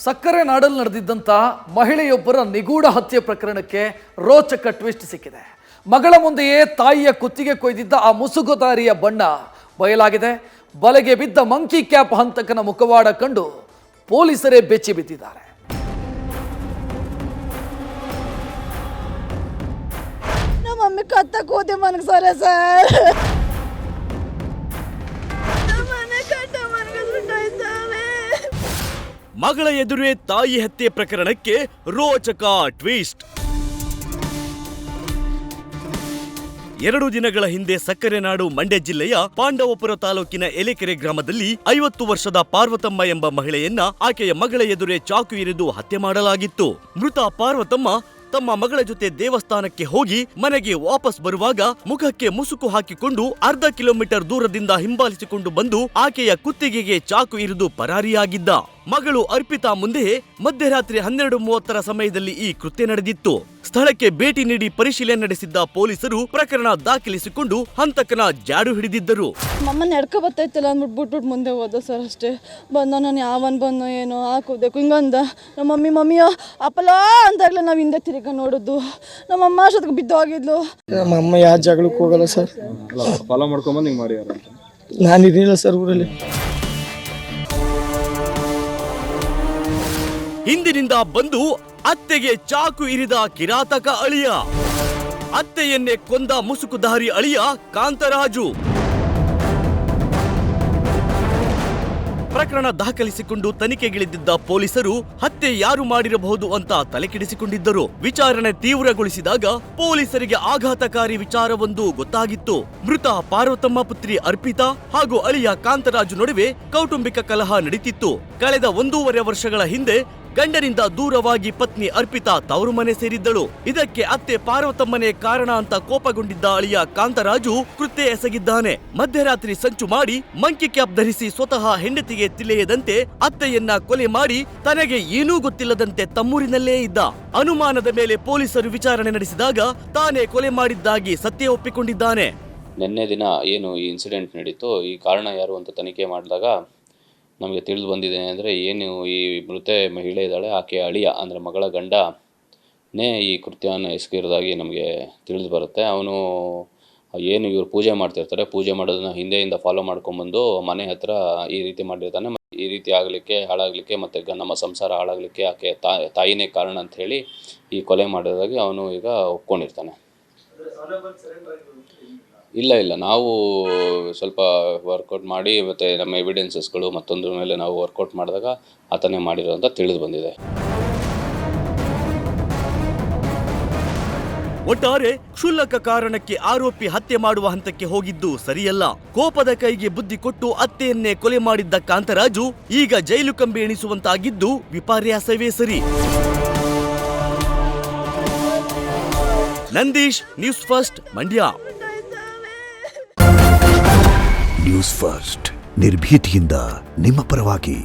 ಸಕ್ಕರೆ ನಾಡಲ್ಲಿ ನಡೆದಿದ್ದಂಥ ಮಹಿಳೆಯೊಬ್ಬರ ನಿಗೂಢ ಹತ್ಯೆ ಪ್ರಕರಣಕ್ಕೆ ರೋಚಕ ಟ್ವಿಸ್ಟ್ ಸಿಕ್ಕಿದೆ. ಮಗಳ ಮುಂದೆಯೇ ತಾಯಿಯ ಕುತ್ತಿಗೆ ಕೊಯ್ದಿದ್ದ ಆ ಮುಸುಗುದಾರಿಯ ಬಣ್ಣ ಬಯಲಾಗಿದೆ. ಬಲೆಗೆ ಬಿದ್ದ ಮಂಕಿ ಕ್ಯಾಪ್ ಹಂತಕನ ಮುಖವಾಡ ಕಂಡು ಪೊಲೀಸರೇ ಬೆಚ್ಚಿ ಬಿದ್ದಿದ್ದಾರೆ. ನಮ್ಮ ಮಮ್ಮಿ ಕತ್ತ ಕೂತಿ ಮನಗ್ಸಾರೆ ಸರ್. ಮಗಳ ಎದುರೇ ತಾಯಿ ಹತ್ಯೆ ಪ್ರಕರಣಕ್ಕೆ ರೋಚಕ ಟ್ವಿಸ್ಟ್. 2 ದಿನಗಳ ಹಿಂದೆ ಸಕ್ಕರೆ ನಾಡು ಮಂಡ್ಯ ಜಿಲ್ಲೆಯ ಪಾಂಡವಪುರ ತಾಲೂಕಿನ ಎಲೆಕೆರೆ ಗ್ರಾಮದಲ್ಲಿ 50 ವರ್ಷದ ಪಾರ್ವತಮ್ಮ ಎಂಬ ಮಹಿಳೆಯನ್ನ ಆಕೆಯ ಮಗಳ ಎದುರೇ ಚಾಕು ಇರಿದು ಹತ್ಯೆ ಮಾಡಲಾಗಿತ್ತು. ಮೃತ ಪಾರ್ವತಮ್ಮ ತಮ್ಮ ಮಗಳ ಜೊತೆ ದೇವಸ್ಥಾನಕ್ಕೆ ಹೋಗಿ ಮನೆಗೆ ವಾಪಸ್ ಬರುವಾಗ ಮುಖಕ್ಕೆ ಮುಸುಕು ಹಾಕಿಕೊಂಡು ಅರ್ಧ ಕಿಲೋಮೀಟರ್ ದೂರದಿಂದ ಹಿಂಬಾಲಿಸಿಕೊಂಡು ಬಂದು ಆಕೆಯ ಕುತ್ತಿಗೆಗೆ ಚಾಕು ಇರಿದು ಪರಾರಿಯಾಗಿದ್ದ. ಮಗಳು ಅರ್ಪಿತಾ ಮುಂದೆ ಮಧ್ಯರಾತ್ರಿ 12:30 ಸಮಯದಲ್ಲಿ ಈ ಕೃತ್ಯ ನಡೆದಿತ್ತು. ಸ್ಥಳಕ್ಕೆ ಭೇಟಿ ನೀಡಿ ಪರಿಶೀಲನೆ ನಡೆಸಿದ್ದ ಪೊಲೀಸರು ಪ್ರಕರಣ ದಾಖಲಿಸಿಕೊಂಡು ಹಂತಕನ ಜಾಡು ಹಿಡಿದಿದ್ದರು. ಮಮ್ಮ ನಡ್ಕೊ ಬರ್ತೈತಿಲ್ಲ ಅಂದ್ಬಿಟ್ಟು ಬಿಟ್ಬಿಟ್ಟು ಮುಂದೆ ಹೋದ ಸರ್. ಅಷ್ಟೇ ಬಂದ ನಾನು ಯಾವನ್ ಬಂದು ಏನೋ ಹಾಕೋಬೇಕು ಹಿಂಗಂದ. ನಮ್ಮ ಮಮ್ಮಿಯೋ ಅಪ್ಪಲ ಅಂದಾಗಲೇ ನಾವು ಹಿಂದೆ ತಿರುಗ ನೋಡಿದ್ದು. ನಮ್ಮಮ್ಮ ಅಷ್ಟೊತ್ತಿಗೆ ಬಿದ್ದೋಗಿದ್ಲು. ನಮ್ಮಮ್ಮ ಯಾವ ಜಗಳಕ್ಕೆ ಹೋಗಲ್ಲ ಸರ್. ಫಾಲೋ ಮಾಡ್ಕೊಂಬಂದು ಹಿಂಗೆ ಮಾಡಿ ನಾನು ಇರಲಿಲ್ಲ ಸರ್ ಊರಲ್ಲಿ. ಹಿಂದಿನಿಂದ ಬಂದು ಅತ್ತೆಗೆ ಚಾಕು ಇರಿದ ಕಿರಾತಕ ಅಳಿಯ, ಅತ್ತೆಯನ್ನೇ ಕೊಂದ ಮುಸುಕುಧಾರಿ ಅಳಿಯ ಕಾಂತರಾಜು. ಪ್ರಕರಣ ದಾಖಲಿಸಿಕೊಂಡು ತನಿಖೆಗಿಳಿದಿದ್ದ ಪೊಲೀಸರು ಹತ್ಯೆ ಯಾರು ಮಾಡಿರಬಹುದು ಅಂತ ತಲೆಕೆಡಿಸಿಕೊಂಡಿದ್ದರು. ವಿಚಾರಣೆ ತೀವ್ರಗೊಳಿಸಿದಾಗ ಪೊಲೀಸರಿಗೆ ಆಘಾತಕಾರಿ ವಿಚಾರವೊಂದು ಗೊತ್ತಾಗಿತ್ತು. ಮೃತ ಪಾರ್ವತಮ್ಮ ಪುತ್ರಿ ಅರ್ಪಿತಾ ಹಾಗೂ ಅಳಿಯ ಕಾಂತರಾಜು ನಡುವೆ ಕೌಟುಂಬಿಕ ಕಲಹ ನಡೀತಿತ್ತು. ಕಳೆದ 1.5 ವರ್ಷಗಳ ಹಿಂದೆ ಗಂಡನಿಂದ ದೂರವಾಗಿ ಪತ್ನಿ ಅರ್ಪಿತಾ ತವರು ಮನೆ ಸೇರಿದ್ದಳು. ಇದಕ್ಕೆ ಅತ್ತೆ ಪಾರ್ವತಮ್ಮನೇ ಕಾರಣ ಅಂತ ಕೋಪಗೊಂಡಿದ್ದ ಅಳಿಯ ಕಾಂತರಾಜು ಕೃತ್ಯ ಎಸಗಿದ್ದಾನೆ. ಮಧ್ಯರಾತ್ರಿ ಸಂಚು ಮಾಡಿ ಮಂಕಿ ಕ್ಯಾಪ್ ಧರಿಸಿ ಸ್ವತಃ ಹೆಂಡತಿಗೆ ತಿಳಿಯದಂತೆ ಅತ್ತೆಯನ್ನ ಕೊಲೆ ಮಾಡಿ ತನಗೆ ಏನೂ ಗೊತ್ತಿಲ್ಲದಂತೆ ತಮ್ಮೂರಿನಲ್ಲೇ ಇದ್ದ. ಅನುಮಾನದ ಮೇಲೆ ಪೊಲೀಸರು ವಿಚಾರಣೆ ನಡೆಸಿದಾಗ ತಾನೇ ಕೊಲೆ ಮಾಡಿದ್ದಾಗಿ ಸತ್ಯ ಒಪ್ಪಿಕೊಂಡಿದ್ದಾನೆ. ನಿನ್ನೆ ದಿನ ಏನು ಈ ಇನ್ಸಿಡೆಂಟ್ ನಡೀತು, ಈ ಕಾರಣ ಯಾರು ಅಂತ ತನಿಖೆ ಮಾಡಿದಾಗ ನಮಗೆ ತಿಳಿದು ಬಂದಿದೆ ಅಂದರೆ ಏನು ಈ ಮೃತ ಮಹಿಳೆ ಇದ್ದಾಳೆ ಆಕೆಯ ಅಳಿಯ ಅಂದರೆ ಮಗಳ ಗಂಡನೇ ಈ ಕೃತ್ಯವನ್ನು ಎಸಗಿರೋದಾಗಿ ನಮಗೆ ತಿಳಿದು ಬರುತ್ತೆ. ಅವನು ಏನು ಇವರು ಪೂಜೆ ಮಾಡ್ತಿರ್ತಾರೆ, ಪೂಜೆ ಮಾಡೋದನ್ನ ಹಿಂದೆಯಿಂದ ಫಾಲೋ ಮಾಡ್ಕೊಂಬಂದು ಮನೆ ಹತ್ರ ಈ ರೀತಿ ಮಾಡಿರ್ತಾನೆ. ಈ ರೀತಿ ಆಗಲಿಕ್ಕೆ ಹಾಳಾಗಲಿಕ್ಕೆ ಮತ್ತು ನಮ್ಮ ಸಂಸಾರ ಹಾಳಾಗಲಿಕ್ಕೆ ಆಕೆ ತಾಯಿನೇ ಕಾರಣ ಅಂತ ಹೇಳಿ ಈ ಕೊಲೆ ಮಾಡೋದಾಗಿ ಅವನು ಈಗ ಒಪ್ಕೊಂಡಿರ್ತಾನೆ. ಇಲ್ಲ ನಾವು ಸ್ವಲ್ಪ ವರ್ಕೌಟ್ ಮಾಡಿ ಮತ್ತು ನಮ್ಮ ಎವಿಡೆನ್ಸಸ್ಗಳು ಮತ್ತೊಂದ್ರ ಮೇಲೆ ನಾವು ವರ್ಕೌಟ್ ಮಾಡಿದಾಗ ಆತನೇ ಮಾಡಿರೋ ಅಂತ ತಿಳಿದು ಬಂದಿದೆ. ಒಟ್ಟಾರೆ ಕ್ಷುಲ್ಲಕ ಕಾರಣಕ್ಕೆ ಆರೋಪಿ ಹತ್ಯೆ ಮಾಡುವ ಹಂತಕ್ಕೆ ಹೋಗಿದ್ದು ಸರಿಯಲ್ಲ. ಕೋಪದ ಕೈಗೆ ಬುದ್ಧಿ ಕೊಟ್ಟು ಅತ್ತೆಯನ್ನೇ ಕೊಲೆ ಮಾಡಿದ್ದ ಕಾಂತರಾಜು ಈಗ ಜೈಲು ಕಂಬಿ ಎಣಿಸುವಂತಾಗಿದ್ದು ವಿಪರ್ಯಾಸವೇ ಸರಿ. Nandish, news first, Mandya. News first ನಿರ್ಭೀತಿಯಿಂದ ನಿಮ್ಮ ಪರವಾಗಿ.